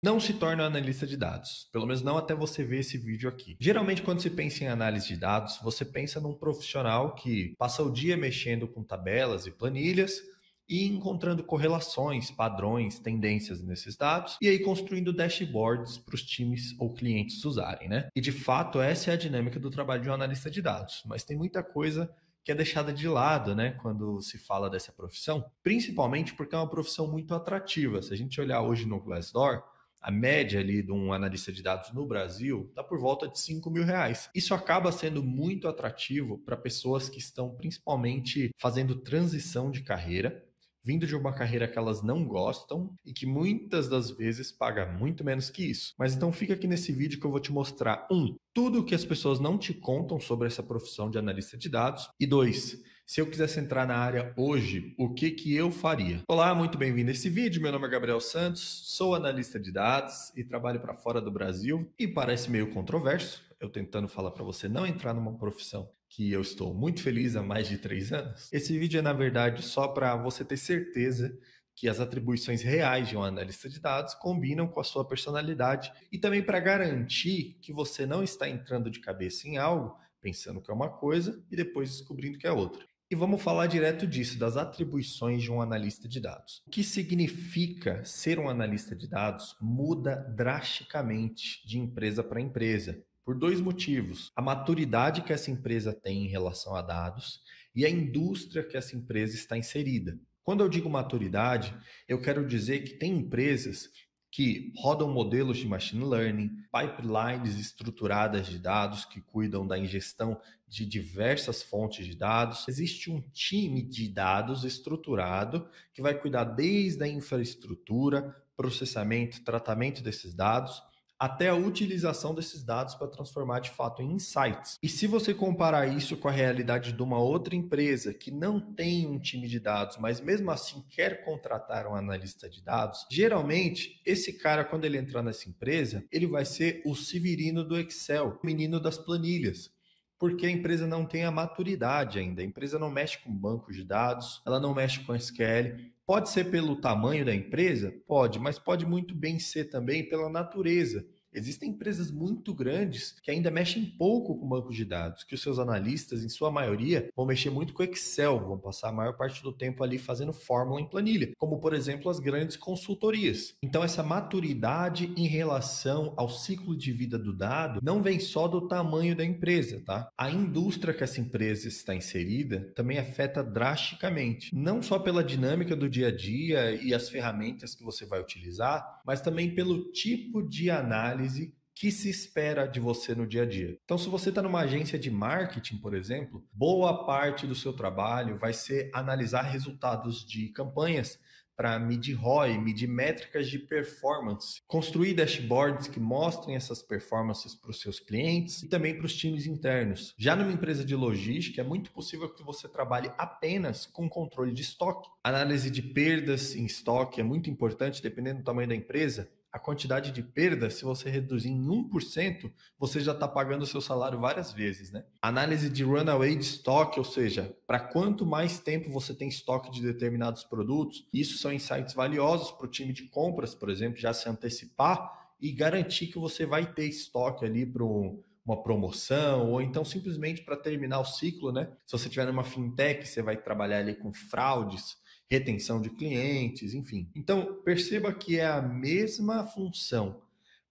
não se torna analista de dados. Pelo menos não até você ver esse vídeo aqui. Geralmente, quando se pensa em análise de dados, você pensa num profissional que passa o dia mexendo com tabelas e planilhas e encontrando correlações, padrões, tendências nesses dados, e aí construindo dashboards para os times ou clientes usarem, né? E de fato, essa é a dinâmica do trabalho de um analista de dados, mas tem muita coisa que é deixada de lado, né, quando se fala dessa profissão, principalmente porque é uma profissão muito atrativa. Se a gente olhar hoje no Glassdoor, a média ali de um analista de dados no Brasil está por volta de R$ 5.000. Isso acaba sendo muito atrativo para pessoas que estão principalmente fazendo transição de carreira, vindo de uma carreira que elas não gostam e que muitas das vezes paga muito menos que isso. Mas então fica aqui nesse vídeo que eu vou te mostrar, tudo o que as pessoas não te contam sobre essa profissão de analista de dados, e 2, se eu quisesse entrar na área hoje, o que eu faria? Olá, muito bem-vindo a esse vídeo, meu nome é Gabriel Santos, sou analista de dados e trabalho para fora do Brasil, e parece meio controverso, eu tentando falar para você não entrar numa profissão que eu estou muito feliz há mais de 3 anos. Esse vídeo é, na verdade, só para você ter certeza que as atribuições reais de um analista de dados combinam com a sua personalidade e também para garantir que você não está entrando de cabeça em algo, pensando que é uma coisa e depois descobrindo que é outra. E vamos falar direto disso, das atribuições de um analista de dados. O que significa ser um analista de dados muda drasticamente de empresa para empresa, por 2 motivos. A maturidade que essa empresa tem em relação a dados e a indústria que essa empresa está inserida. Quando eu digo maturidade, eu quero dizer que tem empresas que rodam modelos de machine learning, pipelines estruturadas de dados que cuidam da ingestão de diversas fontes de dados. Existe um time de dados estruturado que vai cuidar desde a infraestrutura, processamento, tratamento desses dados, até a utilização desses dados para transformar de fato em insights. E se você comparar isso com a realidade de uma outra empresa que não tem um time de dados, mas mesmo assim quer contratar um analista de dados, geralmente esse cara, quando ele entrar nessa empresa, ele vai ser o Severino do Excel, o menino das planilhas. Porque a empresa não tem a maturidade ainda. A empresa não mexe com bancos de dados, ela não mexe com SQL. Pode ser pelo tamanho da empresa? Pode, mas pode muito bem ser também pela natureza. Existem empresas muito grandes que ainda mexem pouco com bancos de dados, que os seus analistas, em sua maioria, vão mexer muito com Excel, vão passar a maior parte do tempo ali fazendo fórmula em planilha, como, por exemplo, as grandes consultorias. Então, essa maturidade em relação ao ciclo de vida do dado não vem só do tamanho da empresa, tá? A indústria que essa empresa está inserida também afeta drasticamente, não só pela dinâmica do dia a dia e as ferramentas que você vai utilizar, mas também pelo tipo de análise que se espera de você no dia a dia. Então, se você está numa agência de marketing, por exemplo, boa parte do seu trabalho vai ser analisar resultados de campanhas para medir ROI, medir métricas de performance, construir dashboards que mostrem essas performances para os seus clientes e também para os times internos. Já numa empresa de logística, é muito possível que você trabalhe apenas com controle de estoque. Análise de perdas em estoque é muito importante, dependendo do tamanho da empresa. A quantidade de perda, se você reduzir em 1%, você já está pagando o seu salário várias vezes, né? Análise de runaway de estoque, ou seja, para quanto mais tempo você tem estoque de determinados produtos. Isso são insights valiosos para o time de compras, por exemplo, já se antecipar e garantir que você vai ter estoque ali para uma promoção, ou então simplesmente para terminar o ciclo, né? Se você tiver numa fintech, você vai trabalhar ali com fraudes, retenção de clientes, enfim. Então, perceba que é a mesma função,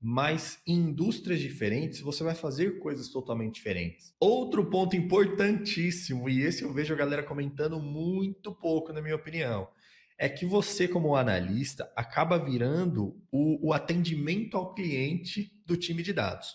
mas em indústrias diferentes você vai fazer coisas totalmente diferentes. Outro ponto importantíssimo, e esse eu vejo a galera comentando muito pouco, na minha opinião, é que você, como analista, acaba virando o atendimento ao cliente do time de dados.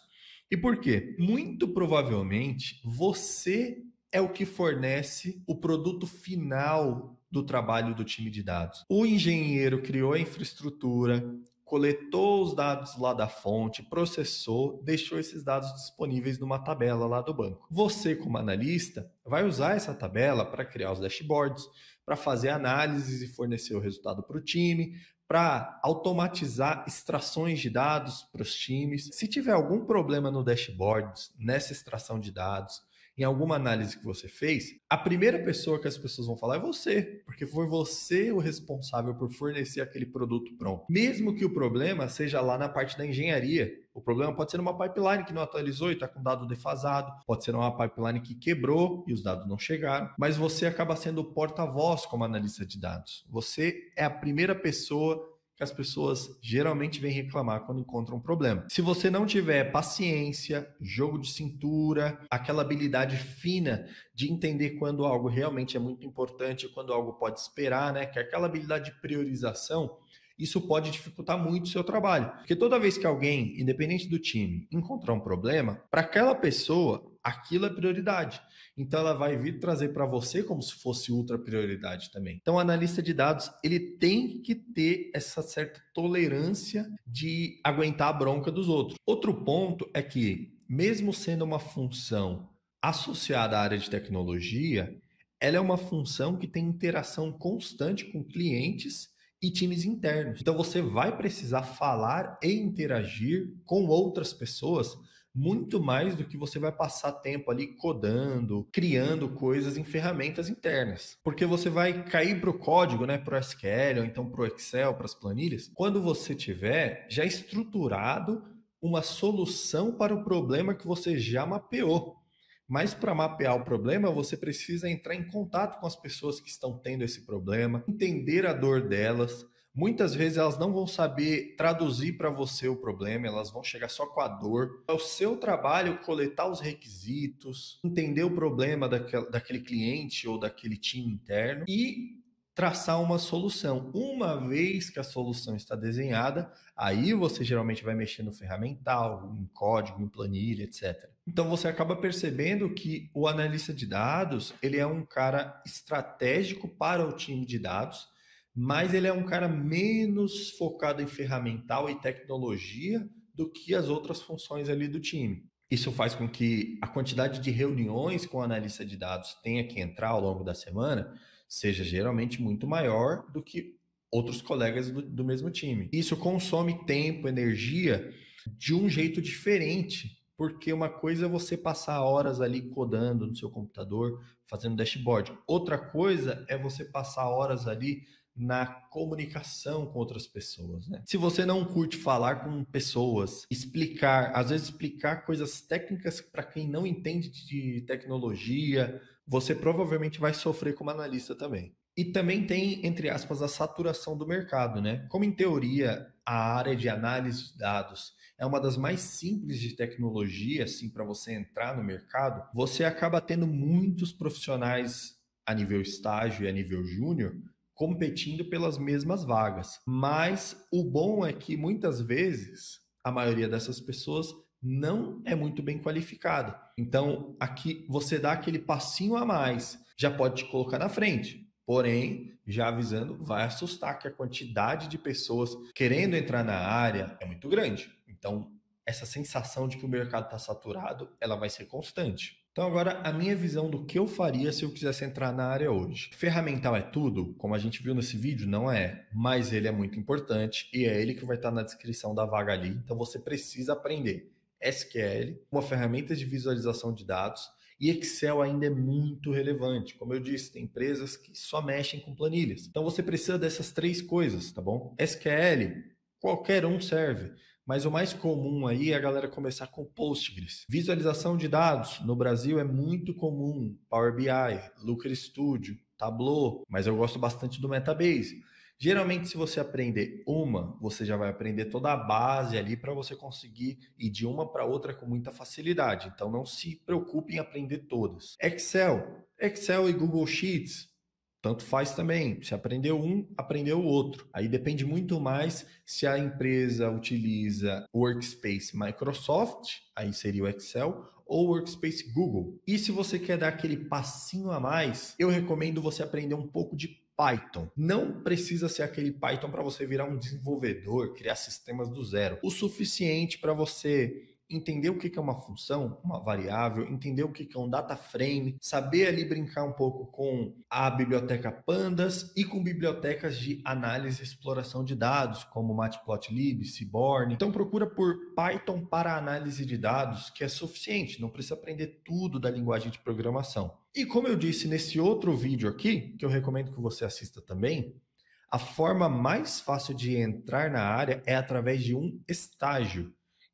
E por quê? Muito provavelmente você é o que fornece o produto final do trabalho do time de dados. O engenheiro criou a infraestrutura, coletou os dados lá da fonte, processou, deixou esses dados disponíveis numa tabela lá do banco. Você, como analista, vai usar essa tabela para criar os dashboards, para fazer análises e fornecer o resultado para o time, para automatizar extrações de dados para os times. Se tiver algum problema no dashboard, nessa extração de dados, em alguma análise que você fez, a primeira pessoa que as pessoas vão falar é você, porque foi você o responsável por fornecer aquele produto pronto. Mesmo que o problema seja lá na parte da engenharia. O problema pode ser numa pipeline que não atualizou e está com dado defasado, pode ser numa pipeline que quebrou e os dados não chegaram, mas você acaba sendo o porta-voz como analista de dados. Você é a primeira pessoa que as pessoas geralmente vêm reclamar quando encontram um problema. Se você não tiver paciência, jogo de cintura, aquela habilidade fina de entender quando algo realmente é muito importante, quando algo pode esperar, né? Que é aquela habilidade de priorização, isso pode dificultar muito o seu trabalho. Porque toda vez que alguém, independente do time, encontrar um problema, para aquela pessoa, aquilo é prioridade. Então, ela vai vir trazer para você como se fosse ultra prioridade também. Então, o analista de dados, ele tem que ter essa certa tolerância de aguentar a bronca dos outros. Outro ponto é que, mesmo sendo uma função associada à área de tecnologia, ela é uma função que tem interação constante com clientes e times internos. Então, você vai precisar falar e interagir com outras pessoas muito mais do que você vai passar tempo ali codando, criando coisas em ferramentas internas. Porque você vai cair para o código, né, para o SQL ou então para o Excel, para as planilhas, quando você tiver já estruturado uma solução para o problema que você já mapeou. Mas para mapear o problema, você precisa entrar em contato com as pessoas que estão tendo esse problema, entender a dor delas. Muitas vezes elas não vão saber traduzir para você o problema, elas vão chegar só com a dor. É o seu trabalho coletar os requisitos, entender o problema daquele cliente ou daquele time interno e traçar uma solução. Uma vez que a solução está desenhada, aí você geralmente vai mexer no ferramental, em código, em planilha, etc. Então você acaba percebendo que o analista de dados, ele é um cara estratégico para o time de dados, mas ele é um cara menos focado em ferramental e tecnologia do que as outras funções ali do time. Isso faz com que a quantidade de reuniões com o analista de dados tenha que entrar ao longo da semana seja geralmente muito maior do que outros colegas do mesmo time. Isso consome tempo, energia de um jeito diferente, porque uma coisa é você passar horas ali codando no seu computador, fazendo dashboard. Outra coisa é você passar horas ali na comunicação com outras pessoas, né? Se você não curte falar com pessoas, explicar, às vezes explicar coisas técnicas para quem não entende de tecnologia, você provavelmente vai sofrer como analista também. E também tem, entre aspas, a saturação do mercado, né? Como em teoria a área de análise de dados é uma das mais simples de tecnologia, assim, para você entrar no mercado, você acaba tendo muitos profissionais a nível estágio e a nível júnior competindo pelas mesmas vagas. Mas o bom é que muitas vezes a maioria dessas pessoas não é muito bem qualificada. Então, aqui você dá aquele passinho a mais, já pode te colocar na frente. Porém, já avisando, vai assustar que a quantidade de pessoas querendo entrar na área é muito grande. Então, essa sensação de que o mercado está saturado, ela vai ser constante. Então, agora, a minha visão do que eu faria se eu quisesse entrar na área hoje. Ferramental é tudo? Como a gente viu nesse vídeo, não é. Mas ele é muito importante e é ele que vai estar na descrição da vaga ali. Então, você precisa aprender SQL, uma ferramenta de visualização de dados, e Excel ainda é muito relevante. Como eu disse, tem empresas que só mexem com planilhas. Então, você precisa dessas três coisas, tá bom? SQL, qualquer um serve. Mas o mais comum aí é a galera começar com Postgres. Visualização de dados, no Brasil é muito comum. Power BI, Looker Studio, Tableau, mas eu gosto bastante do Metabase. Geralmente, se você aprender uma, você já vai aprender toda a base ali para você conseguir ir de uma para outra com muita facilidade. Então, não se preocupe em aprender todas. Excel e Google Sheets, tanto faz também. Se aprendeu um, aprendeu o outro. Aí depende muito mais se a empresa utiliza o Workspace Microsoft, aí seria o Excel, ou o Workspace Google. E se você quer dar aquele passinho a mais, eu recomendo você aprender um pouco de Python. Não precisa ser aquele Python para você virar um desenvolvedor, criar sistemas do zero. O suficiente para você entender o que é uma função, uma variável, entender o que é um data frame, saber ali brincar um pouco com a biblioteca Pandas e com bibliotecas de análise e exploração de dados, como Matplotlib, Seaborn. Então procura por Python para análise de dados, que é suficiente, não precisa aprender tudo da linguagem de programação. E como eu disse nesse outro vídeo aqui, que eu recomendo que você assista também, a forma mais fácil de entrar na área é através de um estágio.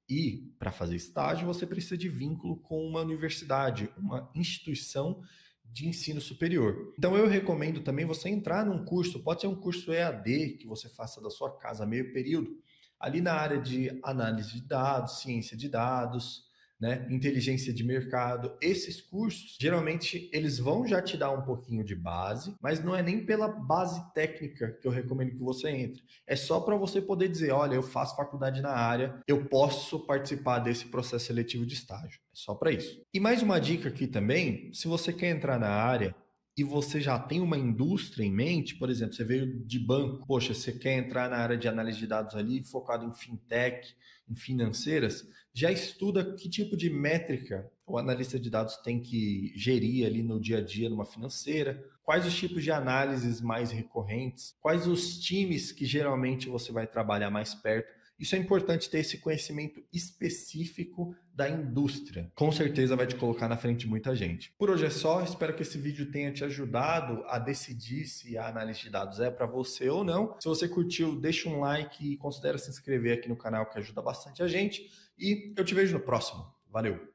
E, para fazer estágio, você precisa de vínculo com uma universidade, uma instituição de ensino superior. Então, eu recomendo também você entrar num curso, pode ser um curso EAD, que você faça da sua casa, meio período, ali na área de análise de dados, ciência de dados, né, inteligência de mercado. Esses cursos, geralmente, eles vão já te dar um pouquinho de base, mas não é nem pela base técnica que eu recomendo que você entre. É só para você poder dizer, olha, eu faço faculdade na área, eu posso participar desse processo seletivo de estágio. É só para isso. E mais uma dica aqui também, se você quer entrar na área e você já tem uma indústria em mente, por exemplo, você veio de banco, poxa, você quer entrar na área de análise de dados ali, focado em fintech, em financeiras, já estuda que tipo de métrica o analista de dados tem que gerir ali no dia a dia numa financeira, quais os tipos de análises mais recorrentes, quais os times que geralmente você vai trabalhar mais perto. Isso é importante ter esse conhecimento específico da indústria. Com certeza vai te colocar na frente de muita gente. Por hoje é só, espero que esse vídeo tenha te ajudado a decidir se a análise de dados é para você ou não. Se você curtiu, deixa um like e considere se inscrever aqui no canal, que ajuda bastante a gente. E eu te vejo no próximo. Valeu!